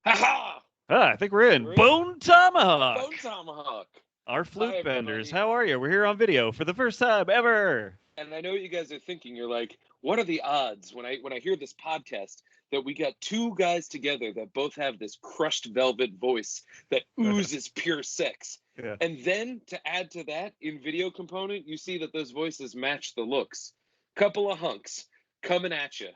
Ha-ha! I think we're in We're in. Bone Tomahawk. Bone Tomahawk. Our flute Hi, benders. everybody. How are you? We're here on video for the first time ever. And I know what you guys are thinking. You're like, what are the odds when I hear this podcast that we got two guys together that both have this crushed velvet voice that oozes pure sex? Yeah. And then to add to that, in video component, you see that those voices match the looks. Couple of hunks coming at you.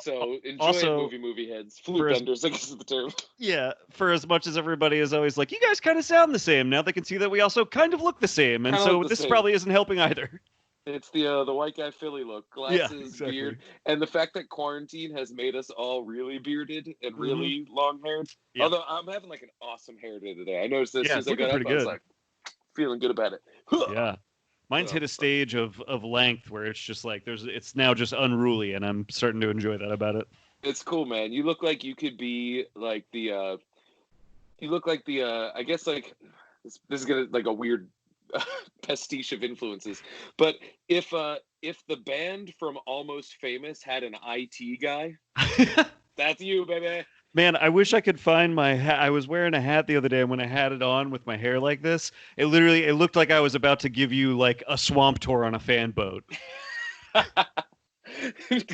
So enjoy also, it, movie heads. Flute benders, I guess is the term. Yeah, for as much as everybody is always like, you guys kind of sound the same, now they can see that we also kind of look the same, and so this probably isn't helping either. It's the white guy Philly look. Glasses, yeah, exactly. beard, and the fact that quarantine has made us all really bearded and really long-haired. Yeah. Although I'm having like an awesome hair day today. I noticed this as I got up, I was like, feeling good about it. Yeah. Mine's hit a stage of length where it's just like it's now just unruly, and I'm starting to enjoy that about it. It's cool, man. You look like you could be like the I guess like this is gonna like a weird pastiche of influences, but if the band from Almost Famous had an IT guy, that's you, baby. Man, I wish I could find my hat. I was wearing a hat the other day, and when I had it on with my hair like this, it looked like I was about to give you like a swamp tour on a fan boat.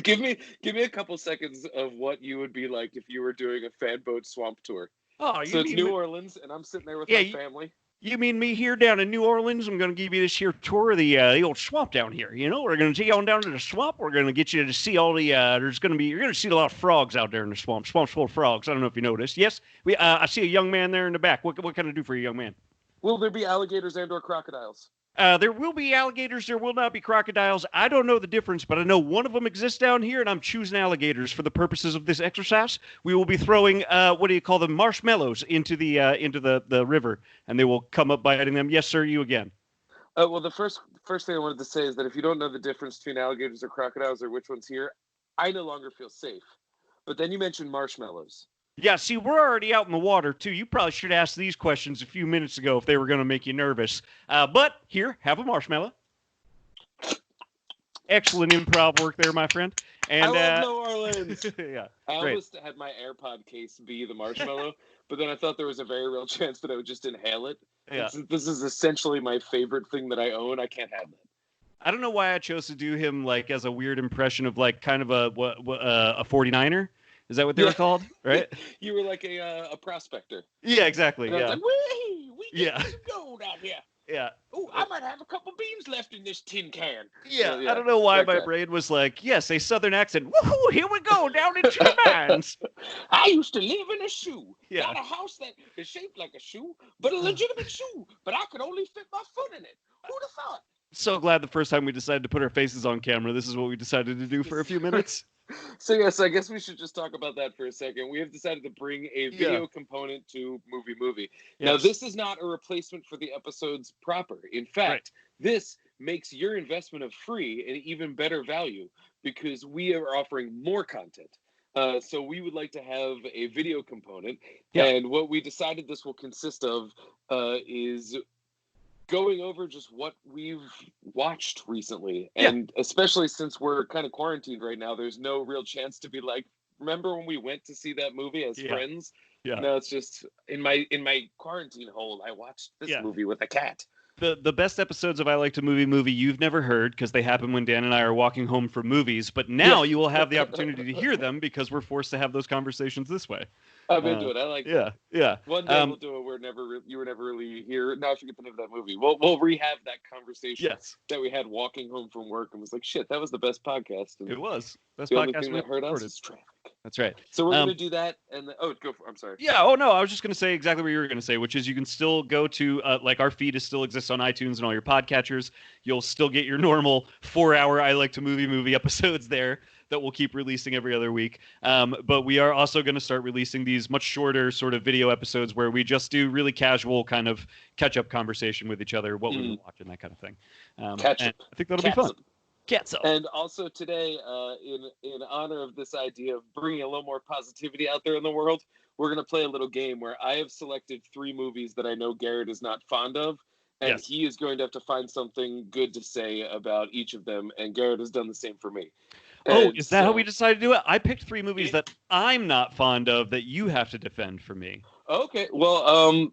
give me a couple seconds of what you would be like if you were doing a fan boat swamp tour. Oh, so it's New Orleans, and I'm sitting there with my family. You mean me here down in New Orleans? I'm going to give you this here tour of the old swamp down here. You know, we're going to take you on down to the swamp. We're going to get you to see all the. You're going to see a lot of frogs out there in the swamp. Swamp's full of frogs. I don't know if you noticed. Yes, I see a young man there in the back. What can I do for you, young man? Will there be alligators and/or crocodiles? There will be alligators. There will not be crocodiles. I don't know the difference, but I know one of them exists down here, and I'm choosing alligators for the purposes of this exercise. We will be throwing what do you call them, marshmallows into the river, and they will come up biting them. Yes, sir. You again. Well, the first thing I wanted to say is that if you don't know the difference between alligators or crocodiles or which one's here, I no longer feel safe. But then you mentioned marshmallows. Yeah, see, we're already out in the water, too. You probably should ask these questions a few minutes ago if they were going to make you nervous. But here, have a marshmallow. Excellent improv work there, my friend. And, I love New Orleans. Yeah, I almost had my AirPod case be the marshmallow, but then I thought there was a very real chance that I would just inhale it. Yeah. This is essentially my favorite thing that I own. I can't have that. I don't know why I chose to do him like as a weird impression of like kind of a 49er. Is that what they were called? Right? You were like a prospector. Yeah, exactly. And yeah. I was like, we get some gold out here. Yeah. Oh, I might have a couple beans left in this tin can. Yeah, I don't know why my brain was like, yes, a southern accent. Woohoo, here we go, down into the mines. I used to live in a shoe. Yeah. Got a house that is shaped like a shoe, but a legitimate shoe. But I could only fit my foot in it. Who'd have thought? So glad the first time we decided to put our faces on camera, this is what we decided to do for a few minutes. So yes, I guess we should just talk about that for a second. We have decided to bring a video component to movie. Yes. Now, this is not a replacement for the episodes proper. In fact, this makes your investment of free an even better value because we are offering more content. So we would like to have a video component. Yeah. And what we decided this will consist of is going over just what we've watched recently. And especially since we're kind of quarantined right now, there's no real chance to be like, remember when we went to see that movie as friends? Yeah. No, it's just in my quarantine hole, I watched this movie with a cat. The best episodes of I Like to Movie you've never heard because they happen when Dan and I are walking home from movies, but now you will have the opportunity to hear them because we're forced to have those conversations this way. I'm into it. I like that. Yeah. One day we'll do it. You were never really here. Now I forget the name of that movie. We'll rehab that conversation that we had walking home from work and was like, shit, that was the best podcast. And it was. Best the podcast only thing that hurt us is traffic. That's right. So we're going to do that. And I'm sorry. Yeah. Oh, no. I was just going to say exactly what you were going to say, which is you can still go to, like our feed still exists on iTunes and all your podcatchers. You'll still get your normal 4-hour I Like to Movie episodes there that we'll keep releasing every other week. But we are also going to start releasing these much shorter sort of video episodes where we just do really casual kind of catch-up conversation with each other, what we've been watching, that kind of thing. Catch-up. I think that'll be fun. Catch-up. And also today, in honor of this idea of bringing a little more positivity out there in the world, we're going to play a little game where I have selected 3 movies that I know Garrett is not fond of, and he is going to have to find something good to say about each of them, and Garrett has done the same for me. Oh, And is that how we so, decided to do it? I picked 3 movies that I'm not fond of that you have to defend for me. okay, well,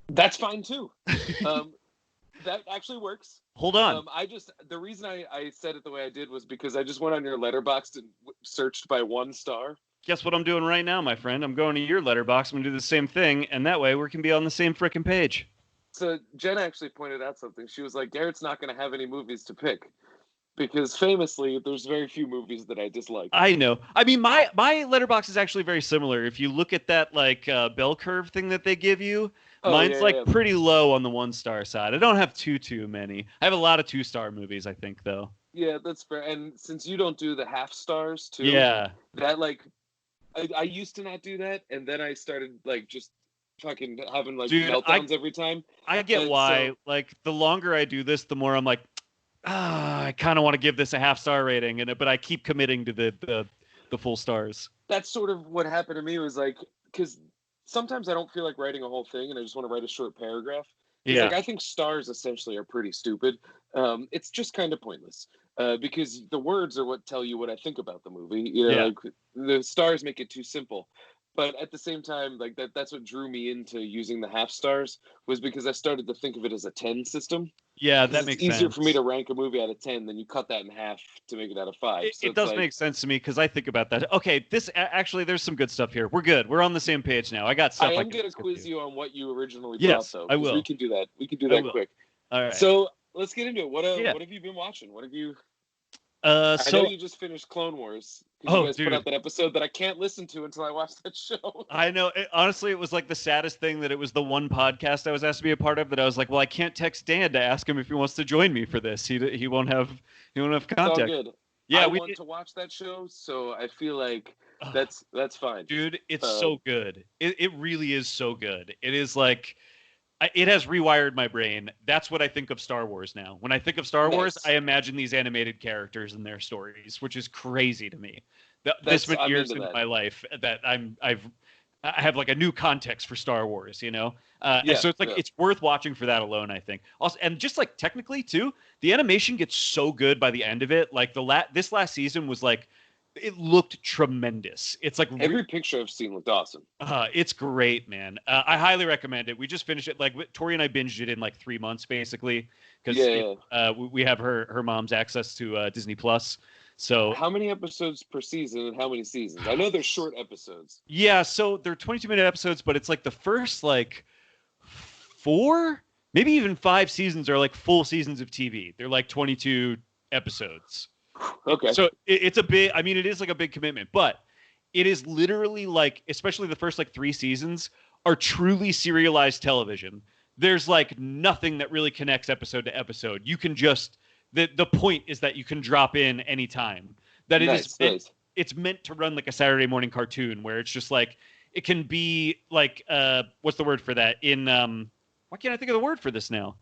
that's fine too. Um, that actually works. Hold on. The reason I said it the way I did was because I just went on your Letterboxd and searched by 1 star. Guess what I'm doing right now, my friend? I'm going to your letterbox. I'm going to do the same thing, and that way we can be on the same frickin' page. So Jen actually pointed out something. She was like, Garrett's not going to have any movies to pick because famously, there's very few movies that I dislike. I know. I mean, my letterbox is actually very similar. If you look at that like bell curve thing that they give you, mine's pretty low on the 1-star side. I don't have too many. I have a lot of 2-star movies, I think, though. Yeah, that's fair. And since you don't do the half stars too, that like I used to not do that, and then I started like just fucking having like meltdowns every time. I get why. So, like the longer I do this, the more I'm like, I kind of want to give this a half-star rating, but I keep committing to the full stars. That's sort of what happened to me. Was like, because sometimes I don't feel like writing a whole thing, and I just want to write a short paragraph. Yeah. Like I think stars essentially are pretty stupid. It's just kind of pointless. Because the words are what tell you what I think about the movie. You know, like the stars make it too simple. But at the same time, like that's what drew me into using the half stars was because I started to think of it as a 10 system. Yeah, that makes sense. It's easier for me to rank a movie out of 10 than you cut that in half to make it out of 5. It does make sense to me because I think about that. Okay, this actually, there's some good stuff here. We're good. We're on the same page now. I got stuff. I am going to quiz you on what you originally brought, though. I will. We can do that. We can do that quick. All right. So let's get into it. What have you been watching? What have you... I know you just finished Clone Wars. You guys put out that episode that I can't listen to until I watch that show. I know. Honestly, it was like the saddest thing that it was the one podcast I was asked to be a part of that I was like, well, I can't text Dan to ask him if he wants to join me for this. He won't have contact. It's all good. Yeah, I want to watch that show, so I feel like that's fine. Dude, it's so good. It really is so good. It is like... It has rewired my brain. That's what I think of Star Wars now. When I think of Star Wars, I imagine these animated characters and their stories, which is crazy to me. This many years in my life that I have like a new context for Star Wars, you know? And so it's like it's worth watching for that alone, I think. Also, and just like technically too, the animation gets so good by the end of it. Like this last season was like, it looked tremendous. It's like every picture I've seen looked awesome. It's great, man. I highly recommend it. We just finished it. Like Tori and I binged it in like 3 months, basically, because we have her mom's access to Disney Plus. So how many episodes per season and how many seasons? I know they're short episodes. Yeah, so they're 22-minute episodes, but it's like the first like 4, maybe even 5 seasons are like full seasons of TV. They're like 22 episodes. Okay. So it's a big, I mean, it is like a big commitment, but it is literally like, especially the first like 3 seasons are truly serialized television. There's like nothing that really connects episode to episode. You can just, the point is that you can drop in anytime. That it's meant to run like a Saturday morning cartoon where it's just like, it can be like, what's the word for that? Why can't I think of the word for this now?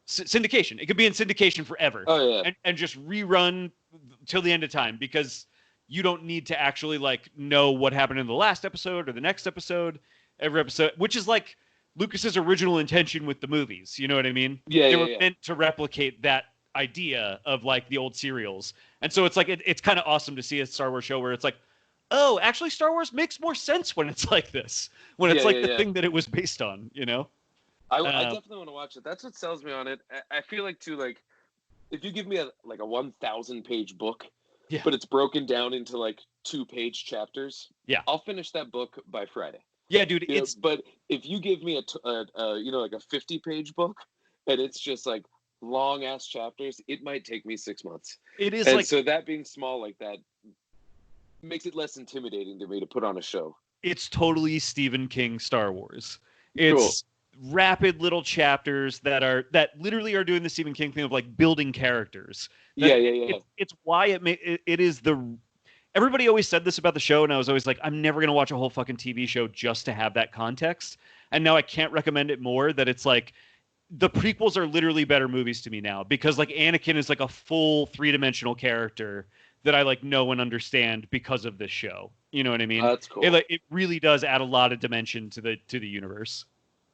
Syndication. It could be in syndication forever. Oh yeah. And just rerun till the end of time because you don't need to actually like know what happened in the last episode or the next episode, every episode, which is like Lucas's original intention with the movies. You know what I mean? Yeah. They were meant to replicate that idea of like the old serials. And so it's like it's kind of awesome to see a Star Wars show where it's like, oh, actually Star Wars makes more sense when it's like this. When it's the thing that it was based on, you know? I definitely want to watch it. That's what sells me on it. I feel like too, like if you give me a 1,000-page book, but it's broken down into like 2-page chapters, I'll finish that book by Friday. Yeah, dude. But if you give me like a 50-page book and it's just like long ass chapters, it might take me 6 months. It is, and like, so that being small like that makes it less intimidating to me to put on a show. It's totally Stephen King Star Wars. It's rapid little chapters that literally are doing the Stephen King thing of like building characters. It's why it is the. Everybody always said this about the show, and I was always like, I'm never gonna watch a whole fucking TV show just to have that context. And now I can't recommend it more. That it's like the prequels are literally better movies to me now because like Anakin is like a full 3-dimensional character that I like know and understand because of this show. You know what I mean? That's cool. It really does add a lot of dimension to the universe.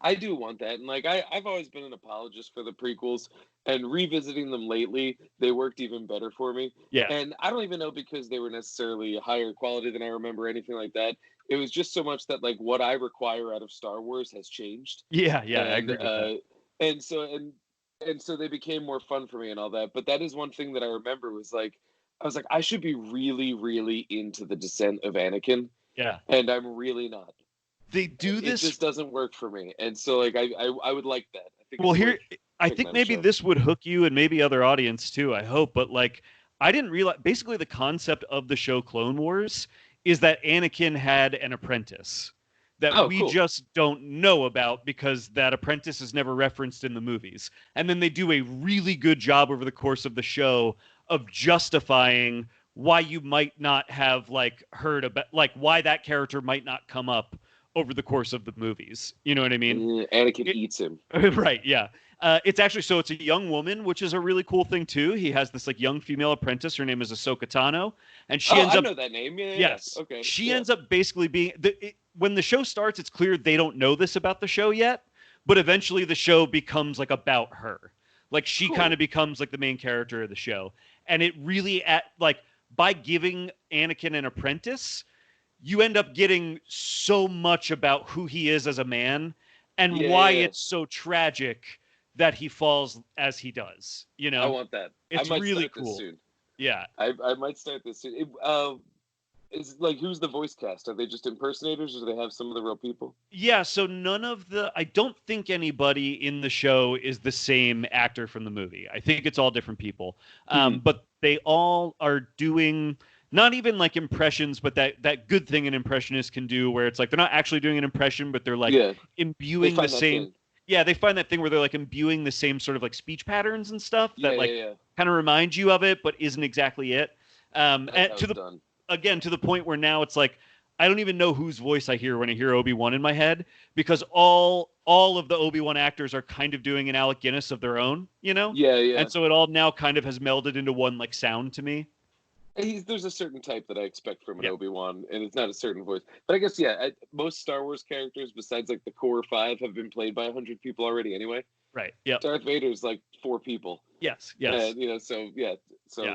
I do want that. And like I've always been an apologist for the prequels, and revisiting them lately, they worked even better for me. Yeah. And I don't even know because they were necessarily higher quality than I remember, anything like that. It was just so much that like what I require out of Star Wars has changed. Yeah, And I agree with that. And so they became more fun for me and all that. But that is one thing that I remember was like I was like, I should be really, really into the descent of Anakin. Yeah. And I'm really not. They do this. It just doesn't work for me. And so like I would like that. I think well, here I think maybe this would hook you and maybe other audience too, I hope. But like I didn't realize basically the concept of the show Clone Wars is that Anakin had an apprentice that we just don't know about because that apprentice is never referenced in the movies. And then they do a really good job over the course of the show of justifying why you might not have like heard about like why that character might not come up over the course of the movies. You know what I mean? Anakin eats him. Right, yeah. It's actually, so it's a young woman, which is a really cool thing too. He has this like young female apprentice. Her name is Ahsoka Tano, and she ends up. I know that name. Yeah. Yes. Okay. She ends up basically being when the show starts. It's clear they don't know this about the show yet, but eventually the show becomes like about her. Like she kind of becomes like the main character of the show, and it really by giving Anakin an apprentice, you end up getting so much about who he is as a man and why it's so tragic that he falls as he does. You know, I want that. It's really cool. Soon. Yeah, I might start this soon. Is like who's the voice cast? Are they just impersonators, or do they have some of the real people? Yeah, so I don't think anybody in the show is the same actor from the movie. I think it's all different people. But they all are doing not even like impressions, but that good thing an impressionist can do where it's like they're not actually doing an impression, but they're like imbuing the same. Yeah, they find that thing where they're like imbuing the same sort of like speech patterns and stuff that kind of remind you of it, but isn't exactly it. And to the point where now it's like I don't even know whose voice I hear when I hear Obi-Wan in my head because all of the Obi-Wan actors are kind of doing an Alec Guinness of their own, you know? Yeah. And so it all now kind of has melded into one like sound to me. There's a certain type that I expect from an Obi-Wan, and it's not a certain voice. But I guess, most Star Wars characters, besides like the core 5, have been played by 100 people already anyway. Right, yeah. Darth Vader's like 4 people. Yes. And, so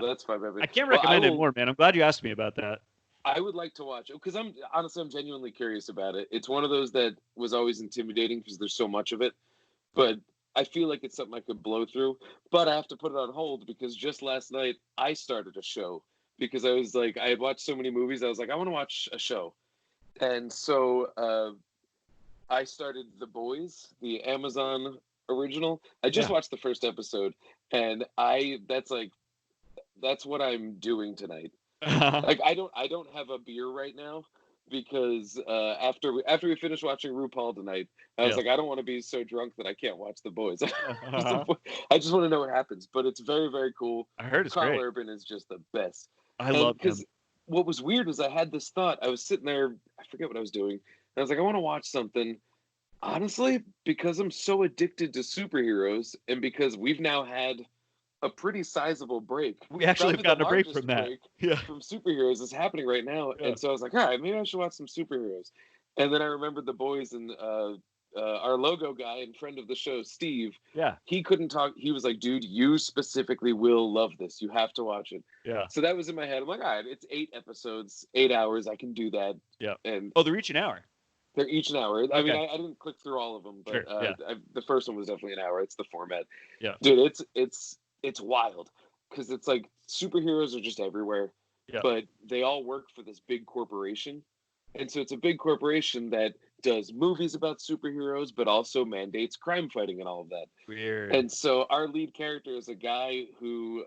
that's 5 everything. I can't recommend it more, man. I'm glad you asked me about that. I would like to watch it, because I'm genuinely curious about it. It's one of those that was always intimidating because there's so much of it. But I feel like it's something I could blow through. But I have to put it on hold because just last night I started a show. Because I was like, I had watched so many movies, I was like, I want to watch a show. And so I started The Boys, the Amazon original. I just watched the first episode, and that's what I'm doing tonight. Like I don't have a beer right now because after we finished watching RuPaul tonight, I was like, I don't want to be so drunk that I can't watch The Boys. I just want to know what happens. But it's very, very cool. I heard it's Carl great. Urban is just the best. I love him. Because what was weird was I had this thought. I was sitting there, I forget what I was doing. And I was like, I want to watch something. Honestly, because I'm so addicted to superheroes, and because we've now had a pretty sizable break. We actually have gotten a break from that. From superheroes is happening right now. And so I was like, all right, maybe I should watch some superheroes. And then I remembered The Boys, and our logo guy and friend of the show, Steve, he couldn't talk. He was like, dude, you specifically will love this. You have to watch it. Yeah. So that was in my head. I'm like, all right, it's 8 episodes, 8 hours. I can do that. Yeah. And they're each an hour. They're each an hour. I mean, I didn't click through all of them, but the first one was definitely an hour. It's the format. Yeah. Dude, it's wild because it's like superheroes are just everywhere, but they all work for this big corporation. And so it's a big corporation that does movies about superheroes, but also mandates crime fighting and all of that. Weird. And so our lead character is a guy who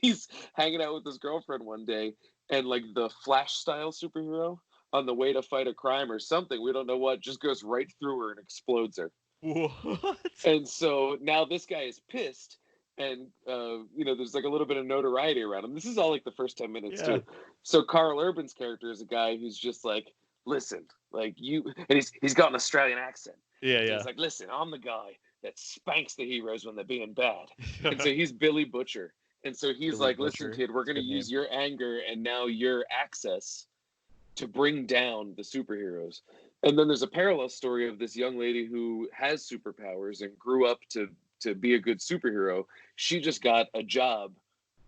he's hanging out with his girlfriend one day, and like the Flash style superhero on the way to fight a crime or something, we don't know what, just goes right through her and explodes her. What? And so now this guy is pissed. And, there's like a little bit of notoriety around him. This is all like the first 10 minutes too. So Carl Urban's character is a guy who's just like, listen, like and he's got an Australian accent. Yeah. He's like, listen, I'm the guy that spanks the heroes when they're being bad. And so he's Billy Butcher. And so he's like, listen, kid, we're going to use your anger and now your access to bring down the superheroes. And then there's a parallel story of this young lady who has superpowers and grew up to be a good superhero. She just got a job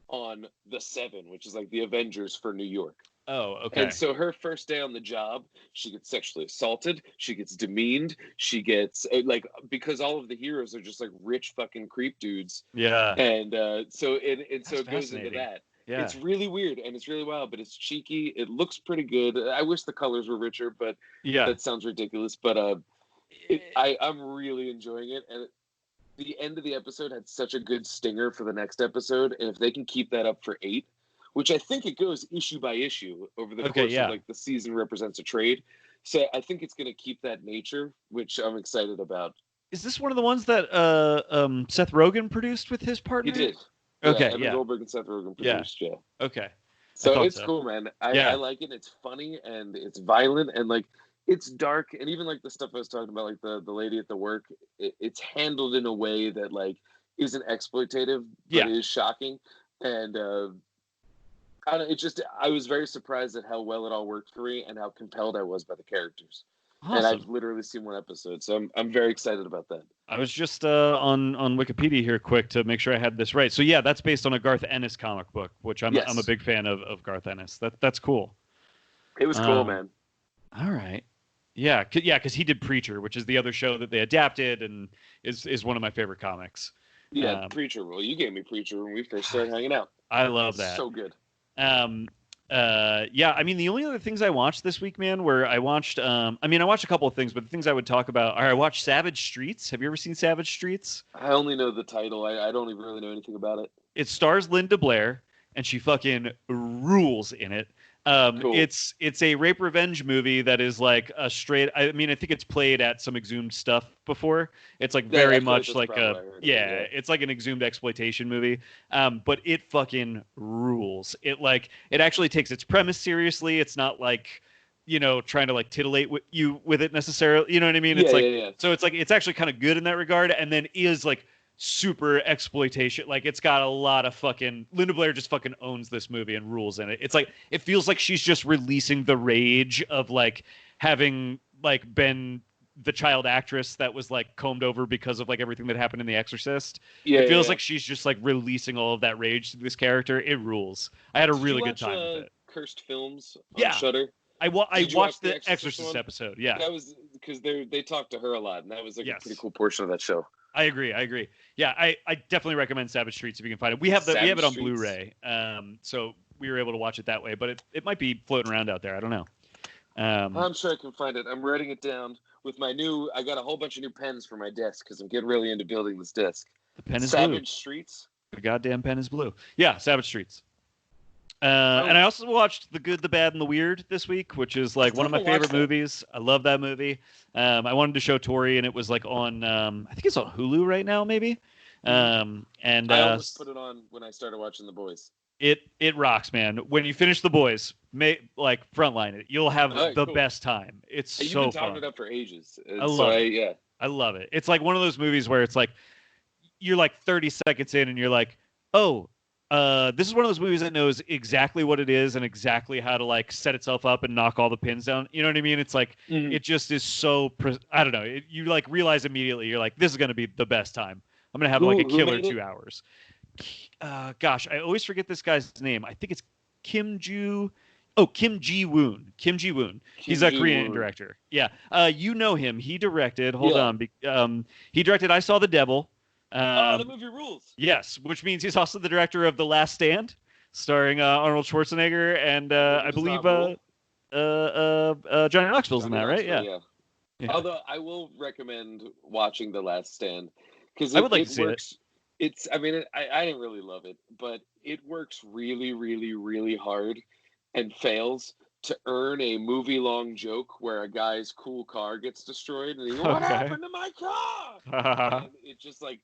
on the Seven, which is like the Avengers for New York. Oh, okay. And so her first day on the job, she gets sexually assaulted, she gets demeaned, she gets like, because all of the heroes are just like rich fucking creep dudes. Yeah. And so it goes into that. Yeah. It's really weird and it's really wild, but it's cheeky. It looks pretty good. I wish the colors were richer, but that sounds ridiculous. But I'm really enjoying it. And the end of the episode had such a good stinger for the next episode. And if they can keep that up for 8, which I think it goes issue by issue over the course of like the season represents a trade. So I think it's going to keep that nature, which I'm excited about. Is this one of the ones that Seth Rogen produced with his partner? He did. Okay, Evan Goldberg and Seth Rogen produced, Okay. So it's cool, man. I like it. It's funny and it's violent and like it's dark. And even like the stuff I was talking about, like the lady at the work, it's handled in a way that like isn't exploitative, but is shocking. And I was very surprised at how well it all worked for me and how compelled I was by the characters. Awesome. And I've literally seen one episode, so I'm very excited about that. I was just on Wikipedia here quick to make sure I had this right. So yeah, that's based on a Garth Ennis comic book, which I'm a big fan of Garth Ennis. That's cool. It was cool, man. All right. Yeah, because he did Preacher, which is the other show that they adapted and is one of my favorite comics. Yeah, Preacher. Well, you gave me Preacher when we first started hanging out. I love that. So good. I mean, the only other things I watched this week, man, were I watched I watched a couple of things, but the things I would talk about are I watched Savage Streets. Have you ever seen Savage Streets? I only know the title. I don't even really know anything about it. It stars Linda Blair, and she fucking rules in it. Cool. It's a rape revenge movie that is like a straight. I think it's played at some exhumed stuff before. It's like very much like it's like an exhumed exploitation movie. But it fucking rules. It actually takes its premise seriously. It's not like, trying to like titillate you with it necessarily. You know what I mean? So it's like it's actually kind of good in that regard, and then is like super exploitation. Like it's got a lot of fucking Linda Blair just fucking owns this movie and rules in it. It's like it feels like she's just releasing the rage of like having like been the child actress that was like combed over because of like everything that happened in The Exorcist. It feels like she's just like releasing all of that rage to this character. It rules. I had a really good time with it. Cursed Films on Shudder? I watched the Exorcist episode. Yeah, that was because they talked to her a lot, and that was like a pretty cool portion of that show. I agree. Yeah, I definitely recommend Savage Streets if you can find it. We have it on Blu-ray, so we were able to watch it that way. But it might be floating around out there. I don't know. I'm sure I can find it. I'm writing it down with my new. I got a whole bunch of new pens for my desk because I'm getting really into building this desk. The pen is Savage blue. Streets. The goddamn pen is blue. Yeah, Savage Streets. And I also watched The Good, the Bad, and the Weird this week, which is like one of my favorite movies. I love that movie. I wanted to show Tori, and it was like on, I think it's on Hulu right now, maybe. And I almost put it on when I started watching The Boys. It rocks, man. When you finish The Boys, frontline it. You'll have the best time. It's so fun. You've been talking it up for ages. I love it. It's like one of those movies where it's like you're like 30 seconds in, and you're like, oh. This is one of those movies that knows exactly what it is and exactly how to like set itself up and knock all the pins down. You know what I mean? It's like it just is so. I don't know. You like realize immediately. You're like, this is gonna be the best time. I'm gonna have like a killer 2 hours. Gosh, I always forget this guy's name. I think it's Kim Ji-woon. Kim Ji-woon. He's a Korean director. Yeah. You know him. He directed. Hold on. He directed I Saw the Devil. The movie rules. Yes, which means he's also the director of The Last Stand, starring Arnold Schwarzenegger and I believe Johnny Knoxville's in that, right? Yeah. Although I will recommend watching The Last Stand because I would like to see it. I didn't really love it, but it works really, really, really hard and fails to earn a movie-long joke where a guy's cool car gets destroyed and what happened to my car? And it just like.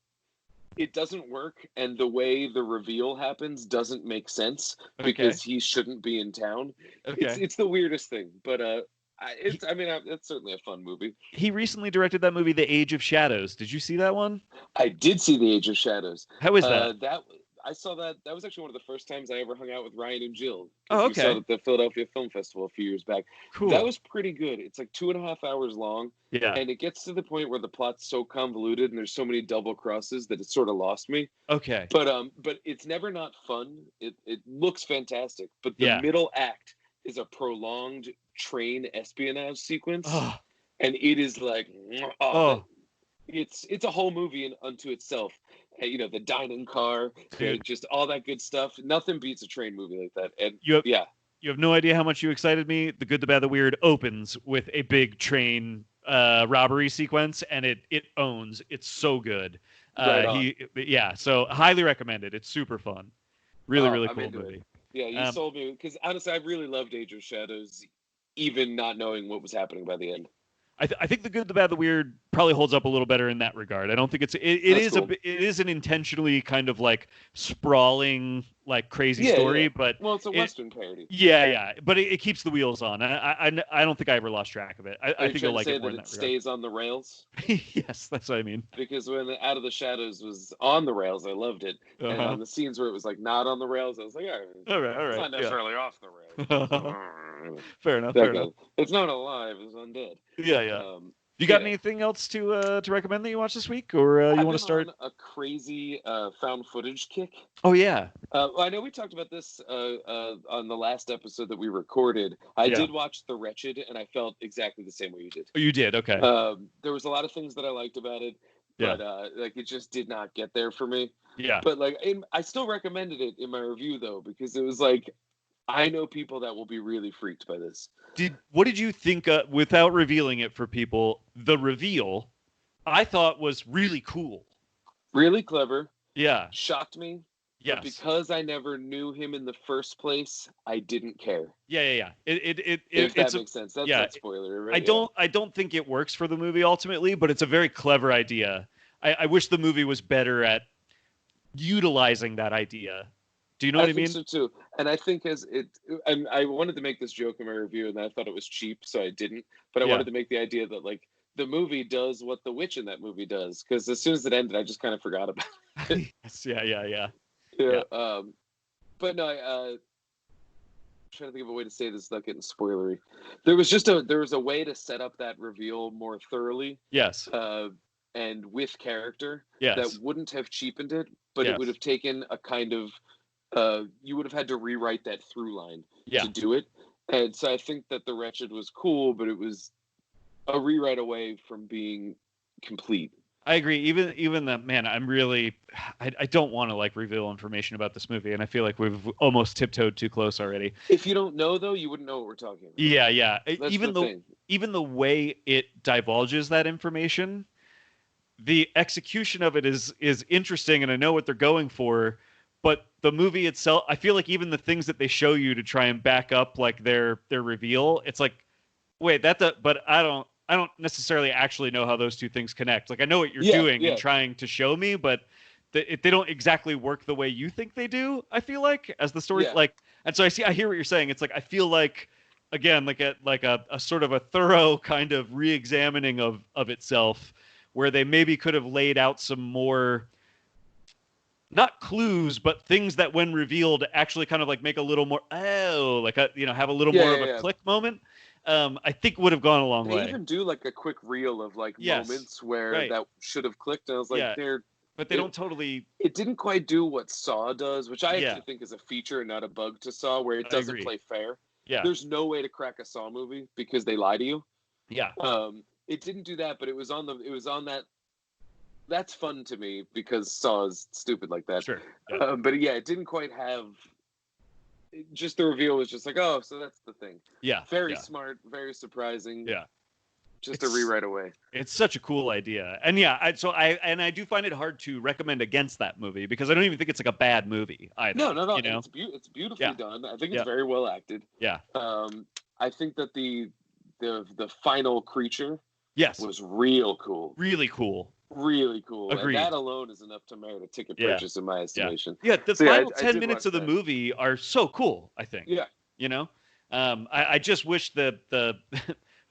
It doesn't work, and the way the reveal happens doesn't make sense because he shouldn't be in town. It's the weirdest thing, but it's certainly a fun movie. He recently directed that movie, The Age of Shadows. Did you see that one? I did see The Age of Shadows. How is that? I saw that. That was actually one of the first times I ever hung out with Ryan and Jill. Oh, We saw okay. it at the Philadelphia Film Festival a few years back. Cool. That was pretty good. It's like 2.5 hours long. Yeah. And it gets to the point where the plot's so convoluted and there's so many double crosses that it sort of lost me. Okay. But it's never not fun. It looks fantastic. But the middle act is a prolonged train espionage sequence. Oh. And it is like, it's a whole movie unto itself. You know, the dining car, just all that good stuff. Nothing beats a train movie like that. And you have no idea how much you excited me. The Good, the Bad, the Weird opens with a big train robbery sequence, and it owns. It's so good. So highly recommended. It's super fun. Really cool movie. Yeah, you sold me, because honestly, I really loved Age of Shadows, even not knowing what was happening by the end. I think The Good, the Bad, the Weird probably holds up a little better in that regard. I don't think it is an intentionally kind of like sprawling, like crazy story, but it's a Western parody. Yeah, but it keeps the wheels on. I don't think I ever lost track of it. I think you'll like it more in that regard. Stays on the rails. Yes, that's what I mean. Because when Out of the Shadows was on the rails, I loved it, and on the scenes where it was like not on the rails, I was like, all right, it's not necessarily off the rails. Fair enough. It's not alive; it's undead. Yeah. You got anything else to recommend that you watched this week, or you want to start on a crazy found footage kick? Oh yeah. Well, I know we talked about this on the last episode that we recorded. I did watch The Wretched, and I felt exactly the same way you did. Oh, you did? Okay. There was a lot of things that I liked about it, but like it just did not get there for me. Yeah. But like, I still recommended it in my review though, because it was like, I know people that will be really freaked by this. What did you think, without revealing it for people, the reveal, I thought was really cool. Really clever. Yeah. Shocked me. Yes. But because I never knew him in the first place, I didn't care. Yeah. If that makes sense. That's not spoiler, right? I don't think it works for the movie ultimately, but it's a very clever idea. I wish the movie was better at utilizing that idea. Do you know what I mean? I think so too. And I think and I wanted to make this joke in my review, and I thought it was cheap, so I didn't. But I wanted to make the idea that like the movie does what the witch in that movie does, because as soon as it ended, I just kind of forgot about it. Yes, yeah. But no, I'm trying to think of a way to say this without getting spoilery. There was a way to set up that reveal more thoroughly. Yes. And with character. Yes. That wouldn't have cheapened it, but it would have taken a kind of you would have had to rewrite that through line to do it. And so I think that The Wretched was cool, but it was a rewrite away from being complete. I agree. Even that, man, I don't want to like reveal information about this movie, and I feel like we've almost tiptoed too close already. If you don't know though, you wouldn't know what we're talking about. Yeah. That's even the way it divulges that information, the execution of it is interesting, and I know what they're going for. But the movie itself, I feel like even the things that they show you to try and back up like their reveal, it's like, wait, but I don't necessarily actually know how those two things connect. Like I know what you're doing and trying to show me, but they don't exactly work the way you think they do. I feel like as the story and so I hear what you're saying. It's like I feel like again like a sort of a thorough kind of re-examining of itself, where they maybe could have laid out some more. Not clues, but things that when revealed actually kind of like make a little more, have a little more of a click moment. I think would have gone a long way. They even do like a quick reel of like moments where that should have clicked. And I was like, but they don't totally. It didn't quite do what Saw does, which I actually think is a feature and not a bug to Saw, where it doesn't play fair. Yeah. There's no way to crack a Saw movie because they lie to you. Yeah. It didn't do that, but it was on that. That's fun to me because Saw is stupid like that. Sure. But it didn't quite have. Just the reveal was just like, oh, so that's the thing. Yeah. Very smart, very surprising. Yeah. Just a rewrite away. It's such a cool idea, and I do find it hard to recommend against that movie because I don't even think it's like a bad movie either. No. You know? It's beautifully done. I think it's very well acted. Yeah. I think that the final creature. Yes. Was real cool. Really cool. Really cool. Agreed. And that alone is enough to merit a ticket purchase in my estimation. Yeah, the final 10 minutes of the movie are so cool, I think. Yeah. You know? I just wish the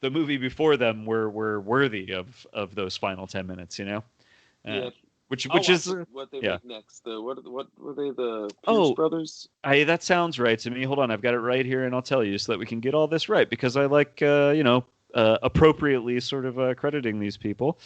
movie before them were worthy of those final 10 minutes, you know? which is what they make next. What were they? The Pierce brothers? That sounds right to me. Hold on, I've got it right here, and I'll tell you so that we can get all this right, because I like appropriately sort of crediting these people.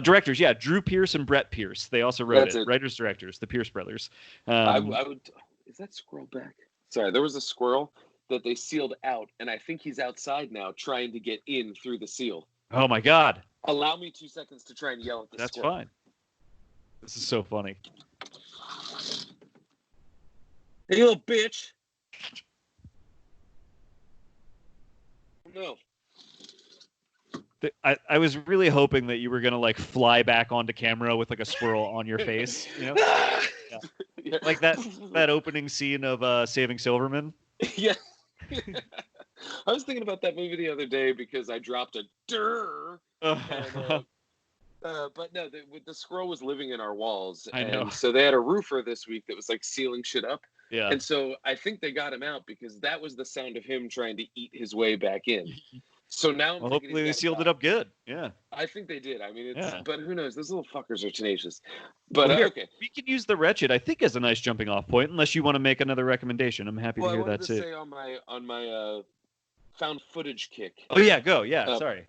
Directors, Drew Pierce and Brett Pierce. They also wrote it. Writers, directors, the Pierce brothers. I would. Is that squirrel back? Sorry, there was a squirrel that they sealed out, and I think he's outside now trying to get in through the seal. Oh my God! Allow me 2 seconds to try and yell at the squirrel. That's fine. This is so funny. Hey, you little bitch! No. I was really hoping that you were gonna like fly back onto camera with like a squirrel on your face, you know, yeah. Like that opening scene of Saving Silverman. Yeah. I was thinking about that movie the other day because I dropped a durr. But no, the squirrel was living in our walls. I know. So they had a roofer this week that was like sealing shit up. Yeah. And so I think they got him out because that was the sound of him trying to eat his way back in. So now hopefully they sealed it up good. Yeah. I think they did. I mean, but who knows? Those little fuckers are tenacious. But okay. We can use the Wretched, I think, as a nice jumping off point, unless you want to make another recommendation. I'm happy to hear that too. Say on my found footage kick. Oh yeah, go. Yeah, sorry.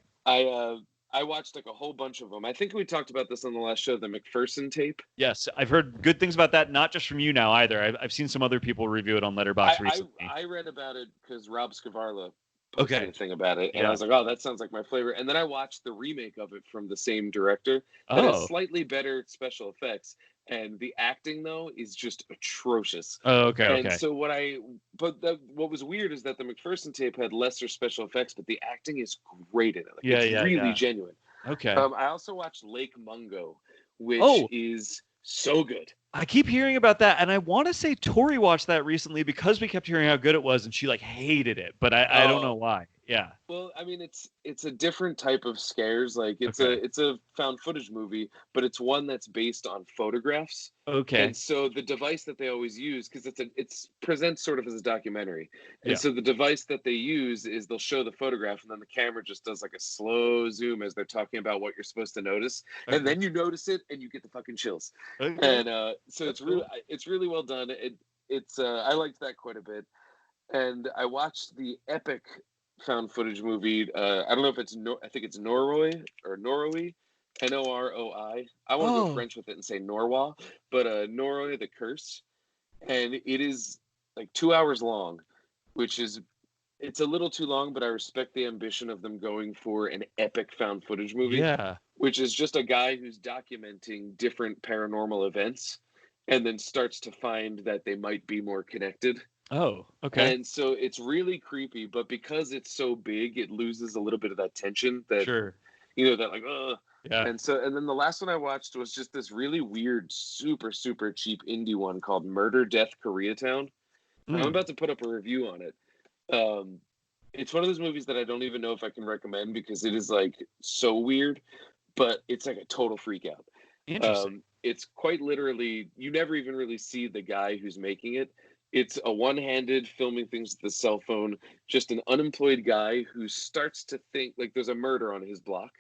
I watched like a whole bunch of them. I think we talked about this on the last show, the McPherson tape. Yes, I've heard good things about that, not just from you now either. I've seen some other people review it on Letterboxd recently. I read about it because Rob Scavarla posted a thing about it, and I was like, oh, that sounds like my flavor. And then I watched the remake of it from the same director that has slightly better special effects. And the acting, though, is just atrocious. Oh, okay. And so what was weird is that the McPherson tape had lesser special effects, but the acting is great in it. Like, it's really genuine. Okay. I also watched Lake Mungo, which is so good. I keep hearing about that, and I want to say Tori watched that recently because we kept hearing how good it was, and she like hated it, but I don't know why. Yeah. Well, I mean, it's a different type of scares. Like it's a found footage movie, but it's one that's based on photographs. Okay. And so the device that they always use, because it's presents sort of as a documentary, and so the device that they use is they'll show the photograph, and then the camera just does like a slow zoom as they're talking about what you're supposed to notice, and then you notice it, and you get the fucking chills. Okay. And so it's really well done. It's I liked that quite a bit, and I watched the epic found footage movie. I don't know if I think it's Noroi or Noroi, Noroi. I want to go French with it and say Noroi, but Noroi the Curse, and it is like 2 hours long, which is it's a little too long, but I respect the ambition of them going for an epic found footage movie. Yeah, which is just a guy who's documenting different paranormal events, and then starts to find that they might be more connected. Oh, okay. And so it's really creepy, but because it's so big, it loses a little bit of that tension that, that like, yeah. And then the last one I watched was just this really weird, super, super cheap indie one called Murder, Death, Koreatown. I'm about to put up a review on it. It's one of those movies that I don't even know if I can recommend because it is like so weird, but it's like a total freak out. Interesting. It's quite literally, you never even really see the guy who's making it. It's a one-handed filming things with the cell phone, just an unemployed guy who starts to think like there's a murder on his block,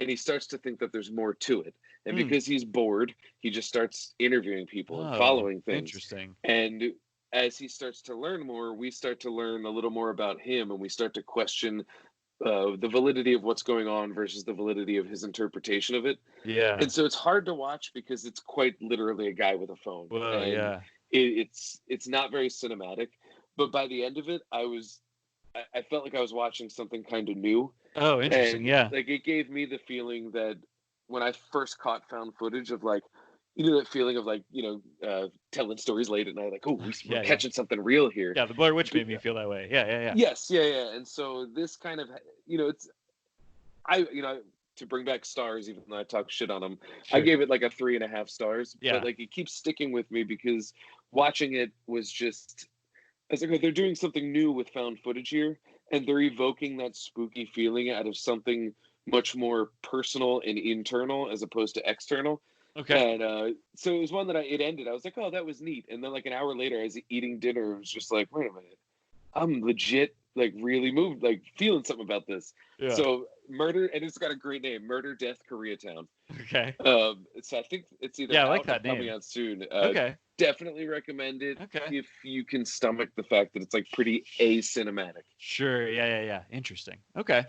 and he starts to think that there's more to it. And because he's bored, he just starts interviewing people and following things. Interesting. And as he starts to learn more, we start to learn a little more about him, and we start to question the validity of what's going on versus the validity of his interpretation of it. Yeah. And so it's hard to watch because it's quite literally a guy with a phone. Whoa, yeah. It's not very cinematic, but by the end of it, I felt like I was watching something kind of new. Oh, interesting. And, yeah. Like it gave me the feeling that when I first caught found footage of like, that feeling of like, telling stories late at night, like, we're catching something real here. Yeah, the Blair Witch made me feel that way. Yeah. Yes, yeah. And so this kind of, to bring back stars, even though I talk shit on them, I gave it like a 3.5 stars. Yeah. But like it keeps sticking with me because watching it was just, I was like, they're doing something new with found footage here, and they're evoking that spooky feeling out of something much more personal and internal as opposed to external. Okay. And so it was one that it ended. I was like, oh, that was neat. And then like an hour later, I was eating dinner. It was just like, wait a minute, I'm legit like really moved, like feeling something about this. Yeah. So Murder, and it's got a great name, Murder, Death, Koreatown. Okay. So I think it's either I out like or that name. coming out soon. Okay. Definitely recommend it Okay. if you can stomach the fact that it's like pretty cinematic. Sure. Yeah. Interesting. Okay.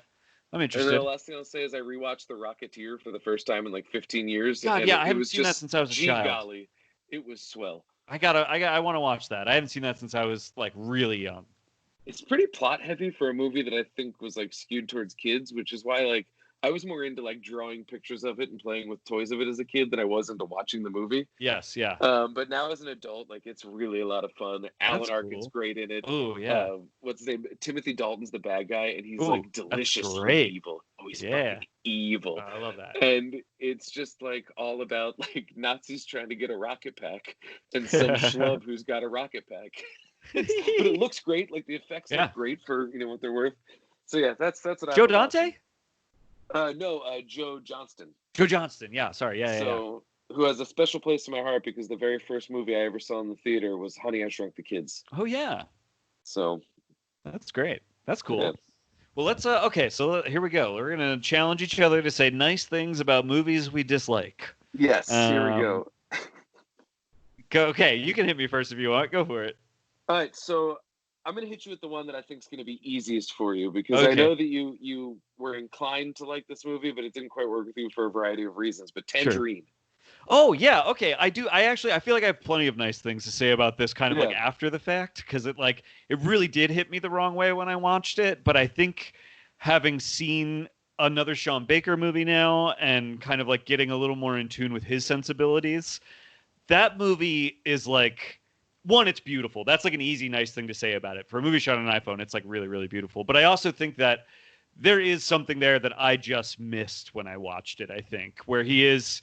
I'm And then interested. the last thing I'll say is I rewatched The Rocketeer for the first time in like 15 years. God, and yeah, I it haven't was seen that just, since I was a gee child. golly, it was swell. I want to watch that. I haven't seen that since I was like really young. It's pretty plot heavy for a movie that I think was like skewed towards kids, which is why like I was more into like drawing pictures of it and playing with toys of it as a kid than I was into watching the movie. Yes, yeah. But now as an adult, like it's really a lot of fun. Alan Arkin's great in it. Oh yeah. What's his name? Timothy Dalton's the bad guy, and he's Ooh, like deliciously evil. Oh, he's fucking evil. I love that. And it's just like all about like Nazis trying to get a rocket pack and some schlub who's got a rocket pack. But it looks great. Like the effects look great for what they're worth. So yeah, that's what Joe Dante? No, Joe Johnston. Joe Johnston, yeah. Sorry, So who has a special place in my heart because the very first movie I ever saw in the theater was Honey, I Shrunk the Kids. Oh yeah. So that's great. That's cool. Yeah. Well, let's okay. So here we go. We're gonna challenge each other to say nice things about movies we dislike. Yes. Here we go. Okay, you can hit me first if you want. Go for it. All right, so I'm going to hit you with the one that I think is going to be easiest for you because I know that you were inclined to like this movie, but it didn't quite work with you for a variety of reasons. But Tangerine. Sure. Oh, yeah. Okay, I do. I feel like I have plenty of nice things to say about this kind of like after the fact because it really did hit me the wrong way when I watched it. But I think having seen another Sean Baker movie now and kind of like getting a little more in tune with his sensibilities, that movie is like... One, it's beautiful. That's like an easy, nice thing to say about it. For a movie shot on an iPhone, it's like really, really beautiful. But I also think that there is something there that I just missed when I watched it, I think, where he is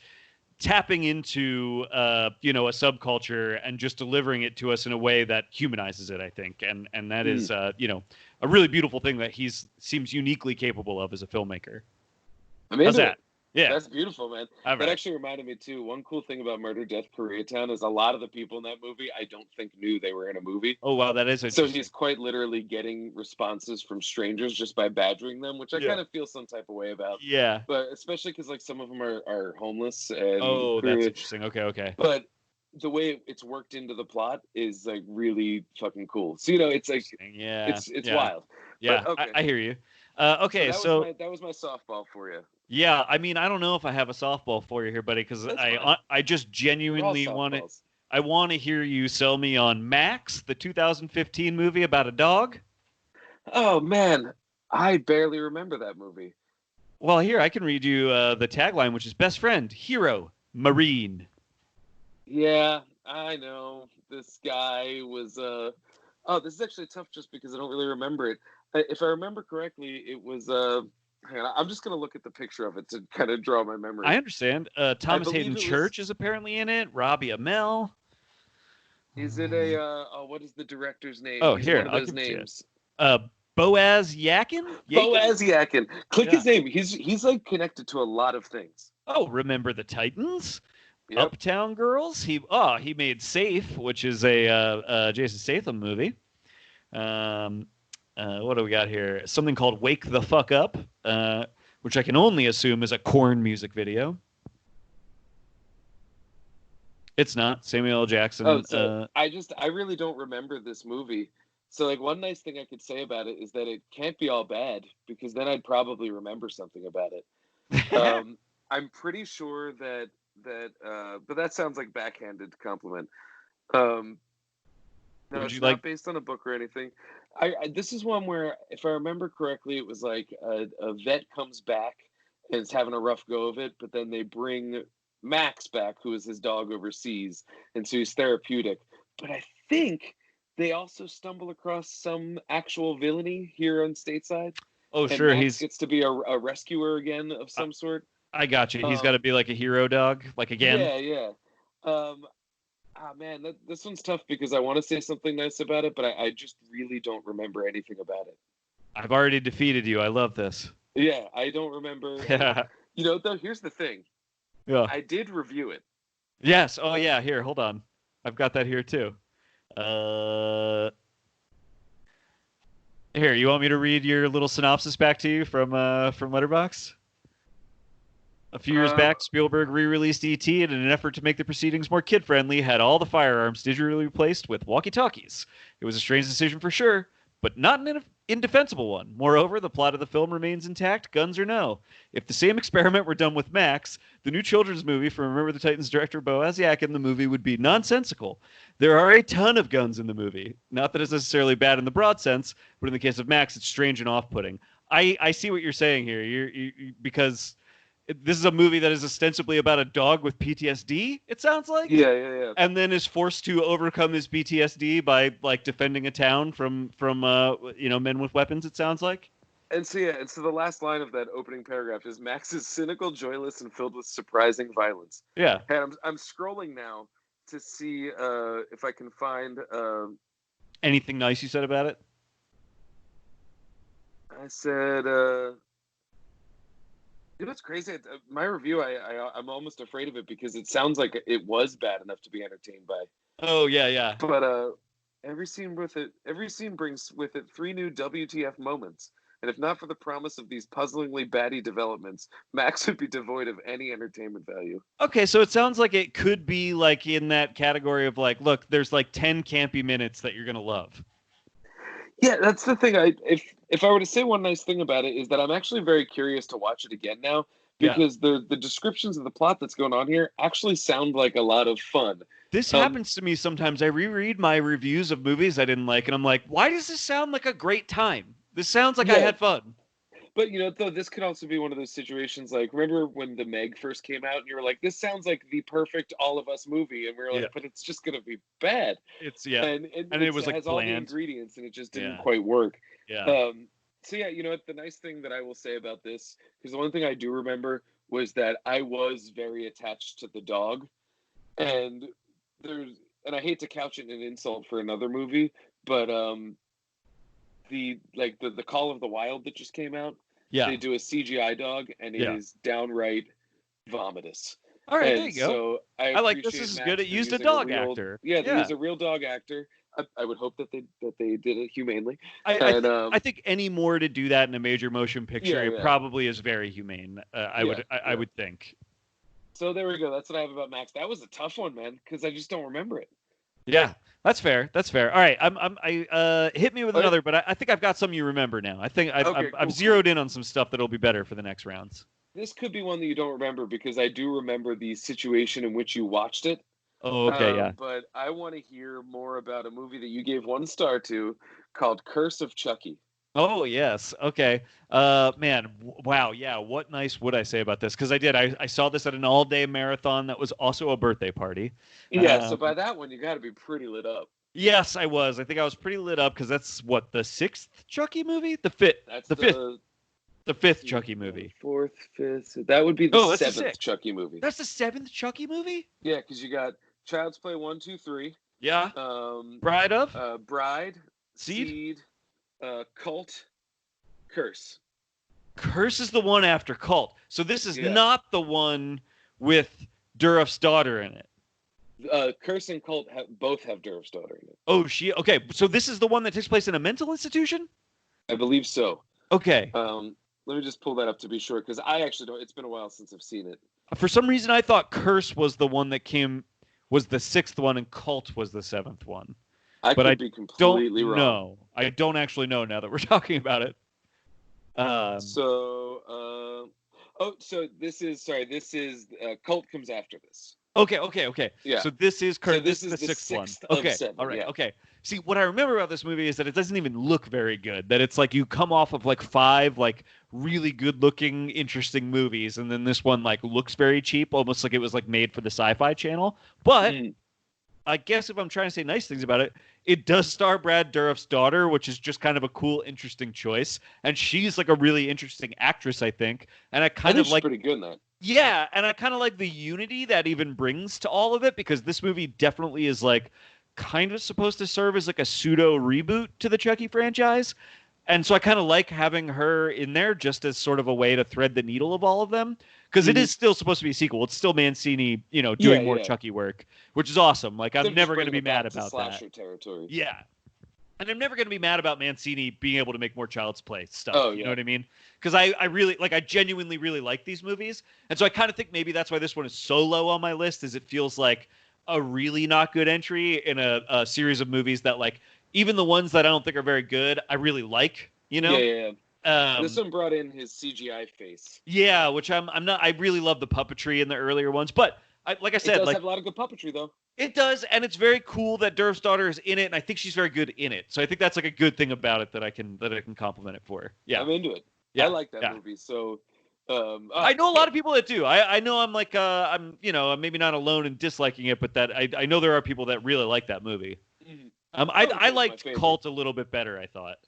tapping into, a subculture and just delivering it to us in a way that humanizes it, I think. And that is, a really beautiful thing that seems uniquely capable of as a filmmaker. How's that? Yeah. That's beautiful, man. That actually reminded me, too. One cool thing about Murder, Death, Koreatown is a lot of the people in that movie I don't think knew they were in a movie. Oh, wow. That is interesting. So he's quite literally getting responses from strangers just by badgering them, which I kind of feel some type of way about. Yeah. But especially because like some of them are homeless. And that's interesting. Okay. But the way it's worked into the plot is like really fucking cool. So, it's like, it's wild. Yeah, but, okay. I hear you. Okay, so that was my softball for you. Yeah, I mean, I don't know if I have a softball for you here, buddy, because I just genuinely want to hear you sell me on Max, the 2015 movie about a dog. Oh man, I barely remember that movie. Well, here I can read you the tagline, which is "Best friend, hero, Marine." Yeah, I know. This guy was. This is actually tough, just because I don't really remember it. If I remember correctly, it was. Hang on, I'm just going to look at the picture of it to kind of draw my memory. I understand. Thomas Hayden Church is apparently in it. Robbie Amell. Is it what is the director's name? Oh, He's here, one of those names. Boaz Yakin? Boaz Yakin. Click his name. He's like connected to a lot of things. Oh, Remember the Titans? Yep. Uptown Girls? He made Safe, which is a Jason Statham movie. What do we got here? Something called Wake the Fuck Up, which I can only assume is a Korn music video. It's not. Samuel L. Jackson. Oh, so I really don't remember this movie. So like one nice thing I could say about it is that it can't be all bad because then I'd probably remember something about it. I'm pretty sure that but that sounds like backhanded compliment. No, it's not based on a book or anything. This is one where, if I remember correctly, it was like a vet comes back and is having a rough go of it, but then they bring Max back, who is his dog overseas, and so he's therapeutic. But I think they also stumble across some actual villainy here onStateside. Oh, sure. Max He gets to be a rescuer again of some sort. I got you. He's got to be like a hero dog, like again. Yeah. Man, this one's tough because I want to say something nice about it, but I just really don't remember anything about it. I've already defeated you. I love this. Yeah, I don't remember. Though, here's the thing. Yeah. I did review it. Yes. Oh, yeah. Here, hold on. I've got that here, too. Here, you want me to read your little synopsis back to you from Letterboxd? A few years back, Spielberg re-released E.T. and in an effort to make the proceedings more kid-friendly, had all the firearms digitally replaced with walkie-talkies. It was a strange decision for sure, but not an indefensible one. Moreover, the plot of the film remains intact, guns or no. If the same experiment were done with Max, the new children's movie from Remember the Titans director Bo Asiak in the movie would be nonsensical. There are a ton of guns in the movie. Not that it's necessarily bad in the broad sense, but in the case of Max, it's strange and off-putting. I see what you're saying here. Because this is a movie that is ostensibly about a dog with PTSD, it sounds like. Yeah. And then is forced to overcome his PTSD by like defending a town from men with weapons, it sounds like. And so the last line of that opening paragraph is Max is cynical, joyless, and filled with surprising violence. Yeah. And I'm scrolling now to see if I can find anything nice you said about it. I said you know what's crazy? My review, I'm almost afraid of it because it sounds like it was bad enough to be entertained by. Oh yeah. But every scene brings with it 3 new WTF moments, and if not for the promise of these puzzlingly batty developments, Max would be devoid of any entertainment value. Okay, so it sounds like it could be like in that category of like, look, there's like 10 campy minutes that you're gonna love. Yeah, that's the thing. If I were to say one nice thing about it is that I'm actually very curious to watch it again now because the descriptions of the plot that's going on here actually sound like a lot of fun. This happens to me sometimes. I reread my reviews of movies I didn't like, and I'm like, why does this sound like a great time? This sounds like I had fun. But, though, this could also be one of those situations, like, remember when The Meg first came out, and you were like, this sounds like the perfect All of Us movie, and we were like, but it's just going to be bad. And it was, like, has bland. All the ingredients, and it just didn't quite work. Yeah. So, the nice thing that I will say about this, because the one thing I do remember was that I was very attached to the dog, and I hate to couch it in an insult for another movie, but the Call of the Wild that just came out, they do a CGI dog, and it is downright vomitous. All right, there you go. So I like this is good. It used a dog actor. Yeah, they used a real dog actor. I would hope that they did it humanely. I think any more to do that in a major motion picture, it probably is very humane. I would think. So there we go. That's what I have about Max. That was a tough one, man, because I just don't remember it. Yeah, that's fair. All right, I hit me with another, but I think I've got some you remember now. I think I've zeroed in on some stuff that'll be better for the next rounds. This could be one that you don't remember because I do remember the situation in which you watched it. Oh, okay, yeah. But I want to hear more about a movie that you gave 1 star to called Curse of Chucky. Oh, yes. Okay. Man, wow. Yeah, what nice would I say about this? Because I did. I saw this at an all-day marathon that was also a birthday party. Yeah, so by that one, you got to be pretty lit up. Yes, I was. I think I was pretty lit up because that's, what, the 6th Chucky movie? The 5th. That's the 5th. The 5th Chucky movie. 4th, 5th. That would be the 7th Chucky movie. That's the 7th Chucky movie? Yeah, because you got Child's Play 1, 2, 3. Yeah. Bride of? Bride. Seed. Cult. Curse. Curse is the one after Cult. So this is not the one with Dureff's daughter in it. Curse and Cult both have Dureff's daughter in it. Oh, okay. So this is the one that takes place in a mental institution? I believe so. Okay. Let me just pull that up to be sure, because I actually don't. It's been a while since I've seen it. For some reason, I thought Curse was the one that was the 6th one, and Cult was the 7th one. I could be completely wrong. No, I don't actually know now that we're talking about it. So this is Cult comes after this. Okay. Yeah. So this is Curse. So this is the 6th one. Okay. 7, all right. Yeah. Okay. See, what I remember about this movie is that it doesn't even look very good. That it's like you come off of like 5 like really good-looking, interesting movies, and then this one like looks very cheap, almost like it was like made for the Sci-Fi Channel. But I guess if I'm trying to say nice things about it, it does star Brad Dourif's daughter, which is just kind of a cool, interesting choice, and she's like a really interesting actress, I think. And I think she's pretty good in that. Yeah, and I kind of like the unity that even brings to all of it, because this movie definitely is like kind of supposed to serve as like a pseudo reboot to the Chucky franchise. And so I kind of like having her in there just as sort of a way to thread the needle of all of them, because it is still supposed to be a sequel. It's still Mancini, doing more Chucky work, which is awesome. Like, I'm never going to be mad about that. Slasher territory. Yeah. And I'm never going to be mad about Mancini being able to make more Child's Play stuff. Oh, you know what I mean? Because I really, like, I genuinely really like these movies. And so I kind of think maybe that's why this one is so low on my list, is it feels like a really not good entry in a series of movies that, like, even the ones that I don't think are very good, I really like, you know? Yeah. This one brought in his CGI face. Yeah, which I'm not, I really love the puppetry in the earlier ones. But like I said, it does like, have a lot of good puppetry, though. It does, and it's very cool that Durf's daughter is in it, and I think she's very good in it. So I think that's like a good thing about it that I can compliment it for. Yeah, I'm into it. Yeah, I like that movie. So I know a lot of people that do. I know I'm like I'm maybe not alone in disliking it, but that I know there are people that really like that movie. Mm-hmm. I liked Cult a little bit better. I thought.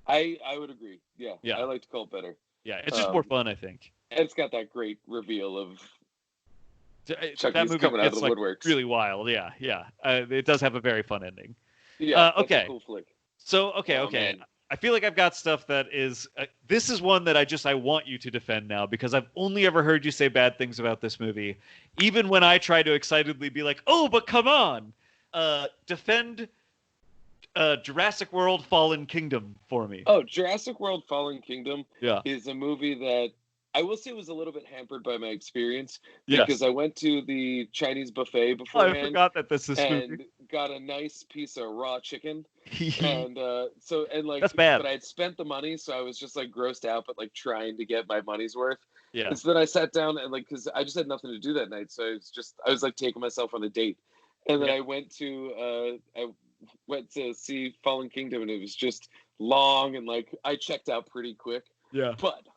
I would agree. Yeah. I liked Cult better. Yeah, it's just more fun, I think. And it's got that great reveal of Chucky's that movie coming out of the like woodworks. Really wild. Yeah. It does have a very fun ending. Yeah. Okay. That's a cool flick. So okay. Man. I feel like I've got stuff that is. This is one that I want you to defend now, because I've only ever heard you say bad things about this movie, even when I try to excitedly be like, "Oh, but come on, defend Jurassic World: Fallen Kingdom for me." Oh, Jurassic World: Fallen Kingdom Yeah. is a movie that I will say was a little bit hampered by my experience, Yes. because I went to the Chinese buffet beforehand. I forgot that this and movie. got a nice piece of raw chicken, and like That's bad. But I had spent the money, so I was just like grossed out, but like trying to get my money's worth. Yeah. And so then I sat down and like, because I just had nothing to do that night, so I was like taking myself on a date, and then I went to see Fallen Kingdom, and it was just long, and like I checked out pretty quick. Yeah. But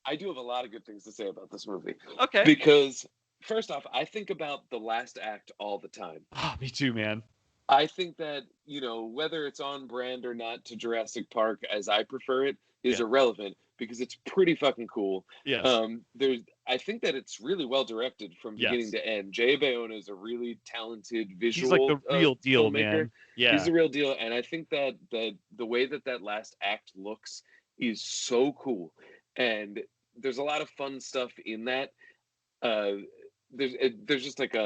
I do have a lot of good things to say about this movie. Okay. Because first off, I think about the last act all the time. Oh, me too, man. I think that, whether it's on brand or not to Jurassic Park as I prefer it is irrelevant, because it's pretty fucking cool. Yes. I think that it's really well directed from beginning to end. Jay Bayona is a really talented visual. He's like the real deal, filmmaker. Man. Yeah. He's the real deal, and I think that the way that last act looks is so cool, and there's a lot of fun stuff in that. There's just like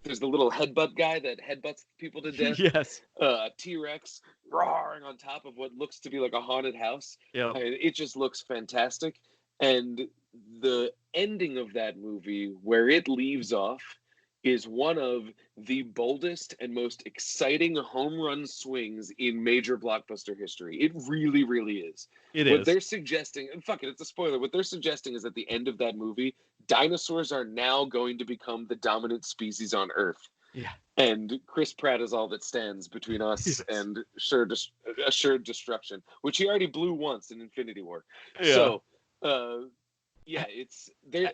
there's the little headbutt guy that headbutts people to death. Yes. A T-Rex roaring on top of what looks to be like a haunted house. Yeah. It just looks fantastic. And the ending of that movie, where it leaves off, is one of the boldest and most exciting home run swings in major blockbuster history. It really, really is. What they're suggesting, and fuck it, it's a spoiler. What they're suggesting is at the end of that movie, dinosaurs are now going to become the dominant species on Earth. Yeah. And Chris Pratt is all that stands between us and assured destruction, which he already blew once in Infinity War. Yeah. So, it's there.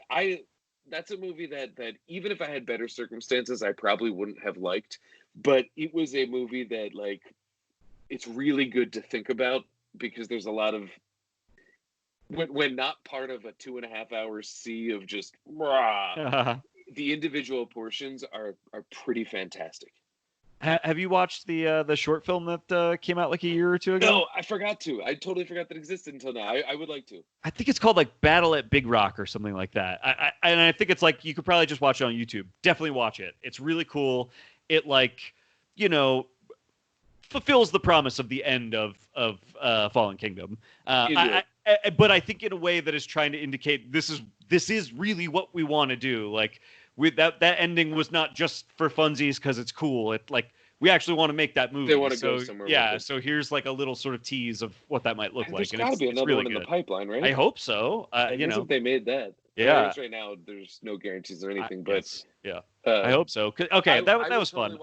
That's a movie that even if I had better circumstances, I probably wouldn't have liked. But it was a movie that, like, it's really good to think about, because there's a lot of, when not part of a 2.5 hour sea of just the individual portions are pretty fantastic. Have you watched the short film that came out like a year or two ago? No, I forgot to. I totally forgot that existed until now. I would like to. I think it's called like Battle at Big Rock or something like that. I think it's like, you could probably just watch it on YouTube. Definitely watch it. It's really cool. It fulfills the promise of the end of Fallen Kingdom. But I think in a way that is trying to indicate this is really what we want to do. Like, with that ending was not just for funsies because it's cool. It we actually want to make that movie. They want to go somewhere. Yeah, so here's like a little sort of tease of what that might look like. There's got to be another one in the pipeline, right? I hope so. They made that. Yeah. Right now, there's no guarantees or anything, but I hope so. Okay, that was fun.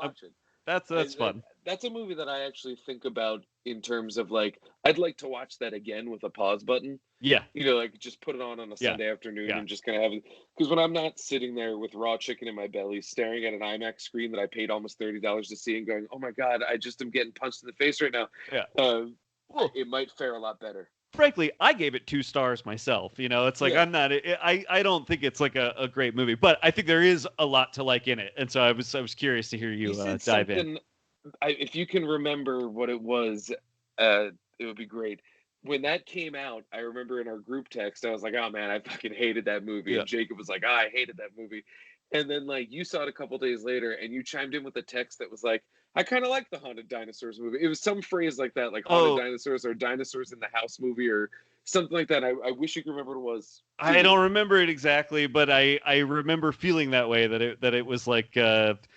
That's fun. That's a movie that I actually think about in terms of, like, I'd like to watch that again with a pause button. Yeah. Like, just put it on a Sunday afternoon and just kind of have it. Because when I'm not sitting there with raw chicken in my belly, staring at an IMAX screen that I paid almost $30 to see and going, oh my God, I just am getting punched in the face right now. Yeah. It might fare a lot better. Frankly, I gave it 2 stars myself. It's like, I'm not. I don't think it's like a great movie, but I think there is a lot to like in it, and so I was curious to hear you dive in. If you can remember what it was, it would be great. When that came out, I remember in our group text, I was like, "Oh man, I fucking hated that movie." And Jacob was like, "I hated that movie," And then like you saw it a couple days later, and you chimed in with a text that was like, "I kind of like the Haunted Dinosaurs movie." It was some phrase like that, like "Haunted Dinosaurs" or "Dinosaurs in the House" movie or something like that. I wish you could remember what it was. I don't remember it exactly, but I remember feeling that way, that it was like House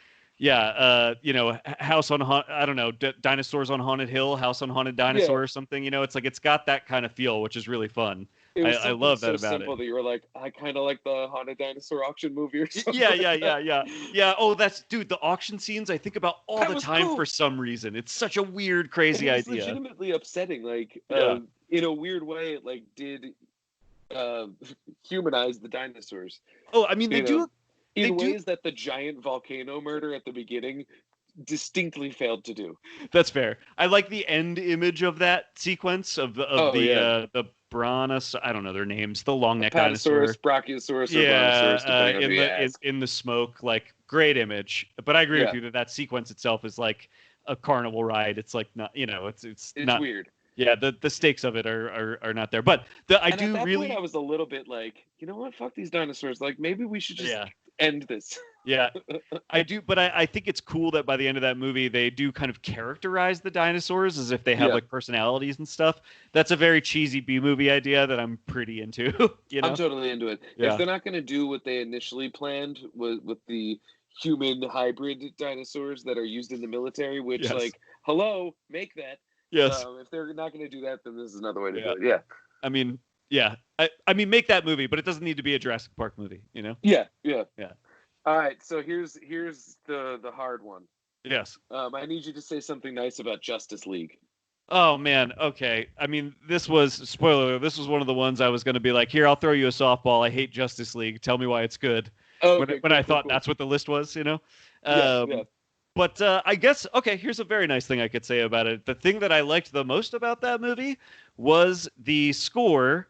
on I don't know, Dinosaurs on Haunted Hill, House on Haunted Dinosaur or something. It's like it's got that kind of feel, which is really fun. I love that about it. That you were like, I kind of like the Haunted Dinosaur auction movie or something. Yeah. Oh, dude, the auction scenes I think about all the time for some reason. It's such a weird, crazy idea. It's legitimately upsetting. Like, in a weird way, it like did humanize the dinosaurs. Oh, I mean, they do in ways that the giant volcano murder at the beginning distinctly failed to do. That's fair. I like the end image of that sequence of the Brontos, I don't know their names, the long neck dinosaur, Brachiosaurus, or Brontosaurus, in the smoke, like great image. But I agree with you that sequence itself is like a carnival ride. It's like not, it's not weird. Yeah, the stakes of it are not there. But at that point, I was a little bit like, you know what, fuck these dinosaurs. Like maybe we should just end this. Yeah, I do, but I think it's cool that by the end of that movie, they do kind of characterize the dinosaurs as if they have like personalities and stuff. That's a very cheesy B-movie idea that I'm pretty into. I'm totally into it. Yeah. If they're not going to do what they initially planned with the human hybrid dinosaurs that are used in the military, which like, hello, make that. Yes. If they're not going to do that, then this is another way to do it. Yeah. I mean, I mean, make that movie, but it doesn't need to be a Jurassic Park movie, Yeah. All right, so here's the hard one. Yes. I need you to say something nice about Justice League. Oh man, okay. I mean, this was spoiler. This was one of the ones I was going to be like, here, I'll throw you a softball. I hate Justice League. Tell me why it's good. When I thought that's what the list was, But I guess, okay, here's a very nice thing I could say about it. The thing that I liked the most about that movie was the score,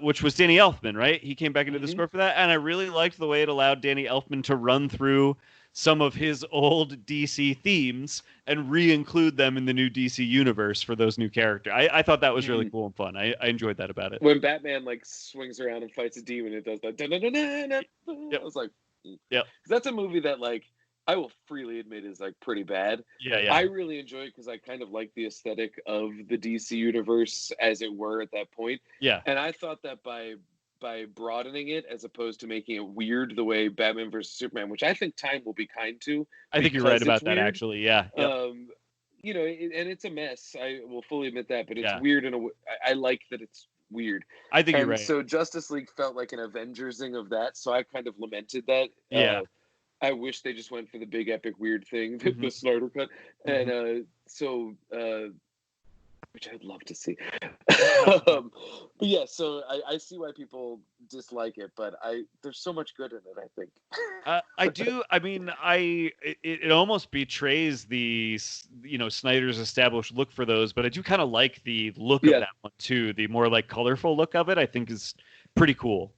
which was Danny Elfman, right? He came back into the score for that, and I really liked the way it allowed Danny Elfman to run through some of his old DC themes and re-include them in the new DC universe for those new characters. I thought that was really cool and fun. I enjoyed that about it. When Batman like swings around and fights a demon, it does that. I was like, yeah, that's a movie that like I will freely admit is like pretty bad. Yeah. I really enjoy it because I kind of like the aesthetic of the DC universe as it were at that point. Yeah. And I thought that by broadening it as opposed to making it weird the way Batman versus Superman, which I think time will be kind to. I think you're right about that, actually. Yeah. Yep. And it's a mess. I will fully admit that, but it's weird in a way. I like that it's weird. I think you're right. So Justice League felt like an Avengersing of that. So I kind of lamented that. Yeah. I wish they just went for the big epic weird thing, the Snyder cut, and which I'd love to see. But yeah, so I see why people dislike it, but there's so much good in it. I think I do. I mean, it almost betrays the Snyder's established look for those, but I do kind of like the look of that one too. The more like colorful look of it, I think is pretty cool.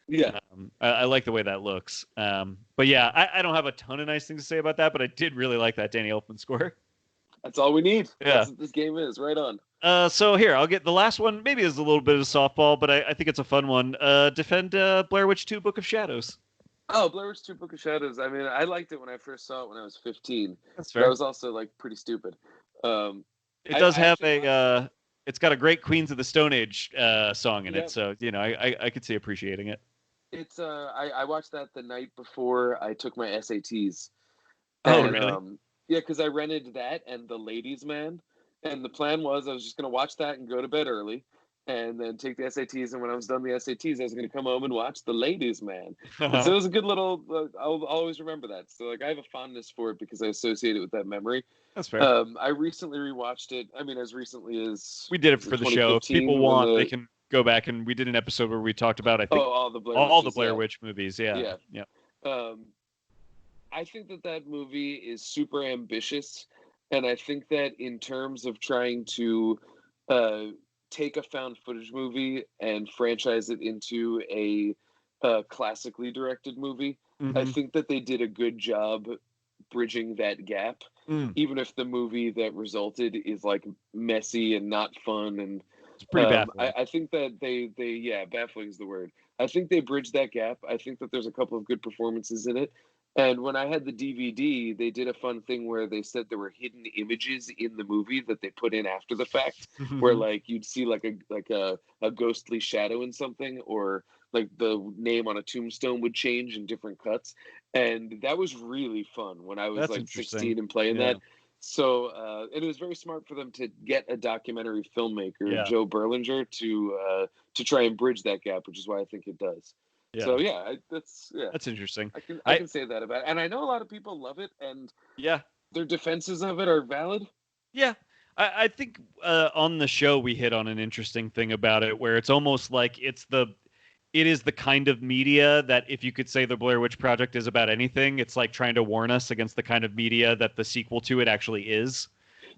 Yeah, I like the way that looks. But yeah, I don't have a ton of nice things to say about that, but I did really like that Danny Elfman score. That's all we need. Yeah. That's what this game is. Right on. So here, I'll get the last one. Maybe is a little bit of softball, but I think it's a fun one. Defend Blair Witch 2 Book of Shadows. Oh, Blair Witch 2 Book of Shadows. I mean, I liked it when I first saw it when I was 15. That's fair. But I was also like pretty stupid. It does have it's got a great Queens of the Stone Age song in it, so I could see appreciating it. It's I watched that the night before I took my SATs. Oh, really? Yeah, because I rented that and The Ladies Man, and the plan was I was just going to watch that and go to bed early, and then take the SATs. And when I was done the SATs, I was going to come home and watch The Ladies Man. So it was a good little. I'll always remember that. So like I have a fondness for it because I associate it with that memory. That's fair. I recently rewatched it. I mean, as recently as we did it for the show. If people want, they can go back, and we did an episode where we talked about all the Blair Witch movies. Yeah. I think that movie is super ambitious, and I think that in terms of trying to take a found footage movie and franchise it into a classically directed movie, I think that they did a good job bridging that gap, even if the movie that resulted is like messy and not fun and It's pretty baffling. I think that they baffling is the word. I think they bridged that gap. I think that there's a couple of good performances in it. And when I had the DVD, they did a fun thing where they said there were hidden images in the movie that they put in after the fact, where like you'd see like a ghostly shadow in something, or like the name on a tombstone would change in different cuts. And that was really fun when I was like 16 and playing that. So it was very smart for them to get a documentary filmmaker, Joe Berlinger, to try and bridge that gap, which is why I think it does. Yeah. So that's interesting. I can say that about it. And I know a lot of people love it, and their defenses of it are valid. Yeah. I think on the show we hit on an interesting thing about it, where it's almost like it is the kind of media that if you could say the Blair Witch Project is about anything, it's like trying to warn us against the kind of media that the sequel to it actually is.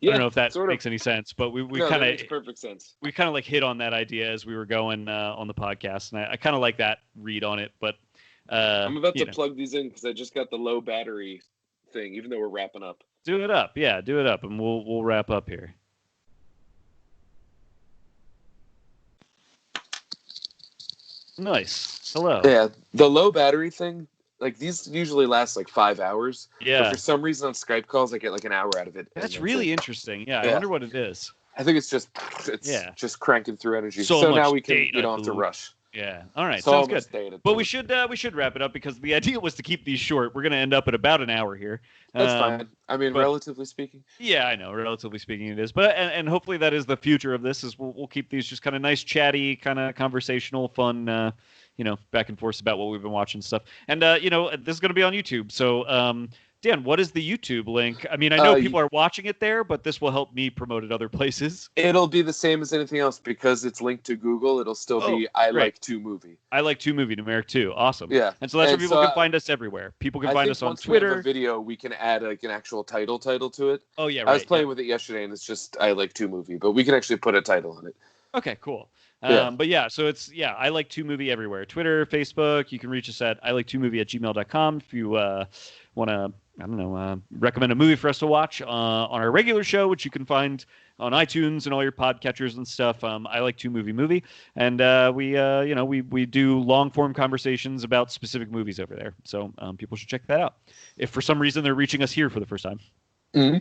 I don't know if that makes any sense, but we kind of makes perfect sense. We kind of like hit on that idea as we were going on the podcast, and I kind of like that read on it. But I'm about to plug these in because I just got the low battery thing, even though we're wrapping up. Do it up, and we'll wrap up here. Nice. Hello. Yeah, the low battery thing. Like, these usually last like 5 hours. Yeah. But for some reason on Skype calls, I get like an hour out of it. That's really interesting. Yeah, I wonder what it is. I think it's just cranking through energy. So now we don't have to rush. Yeah. All right. Sounds good. But we should wrap it up because the idea was to keep these short. We're going to end up at about an hour here. That's fine. I mean, relatively speaking. Yeah, I know. Relatively speaking, it is. But and hopefully that is the future of this. Is we'll keep these just kind of nice, chatty, kind of conversational, fun. Back and forth about what we've been watching and stuff. And this is going to be on YouTube. So Dan, what is the YouTube link? I mean, I know people are watching it there, but this will help me promote it other places. It'll be the same as anything else because it's linked to Google. It'll still be I Like 2 Movie. I Like 2 Movie, numeric 2. Awesome. Yeah. And so that's where people can find us everywhere. People can find us on Twitter. We have a video, we can add like an actual title to it. Oh, yeah, right. I was playing with it yesterday, and it's just I Like 2 Movie, but we can actually put a title on it. Okay, cool. But so it's I Like 2 Movie everywhere. Twitter, Facebook. You can reach us at ilike2movie@gmail.com if you want to recommend a movie for us to watch on our regular show, which you can find on iTunes and all your podcatchers and stuff. I Like 2 Movie, and we do long form conversations about specific movies over there. So people should check that out. If for some reason they're reaching us here for the first time. Mm-hmm.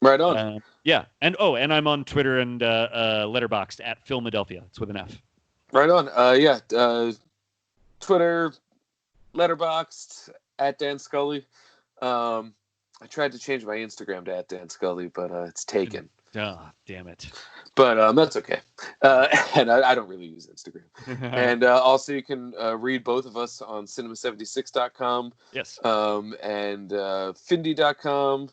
Right on. And I'm on Twitter and Letterboxd at Philadelphia. It's with an F. Right on. Twitter, Letterboxd at Dan Scully. I tried to change my Instagram to at Dan Scully, but it's taken. Oh, damn it. But that's okay. And I don't really use Instagram. And also you can read both of us on cinema76.com. Yes. And Findy.com.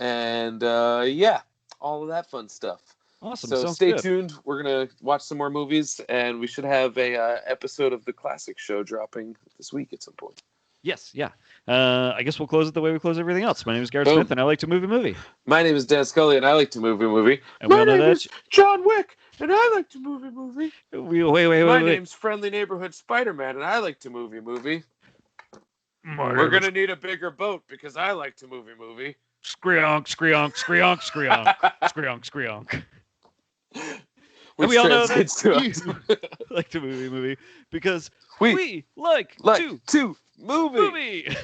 And all of that fun stuff. Awesome. So stay tuned. We're gonna watch some more movies, and we should have a episode of the classic show dropping this week at some point. Yes. Yeah. I guess we'll close it the way we close everything else. My name is Garrett Smith, and I like to movie. My name is Dan Scully, and I like to movie. And my name is John Wick, and I like to movie. Wait. My name's Friendly Neighborhood Spider-Man, and I like to movie. We're gonna need a bigger boat because I like to movie. Screonk. And we all know that you like to movie because we like to movie.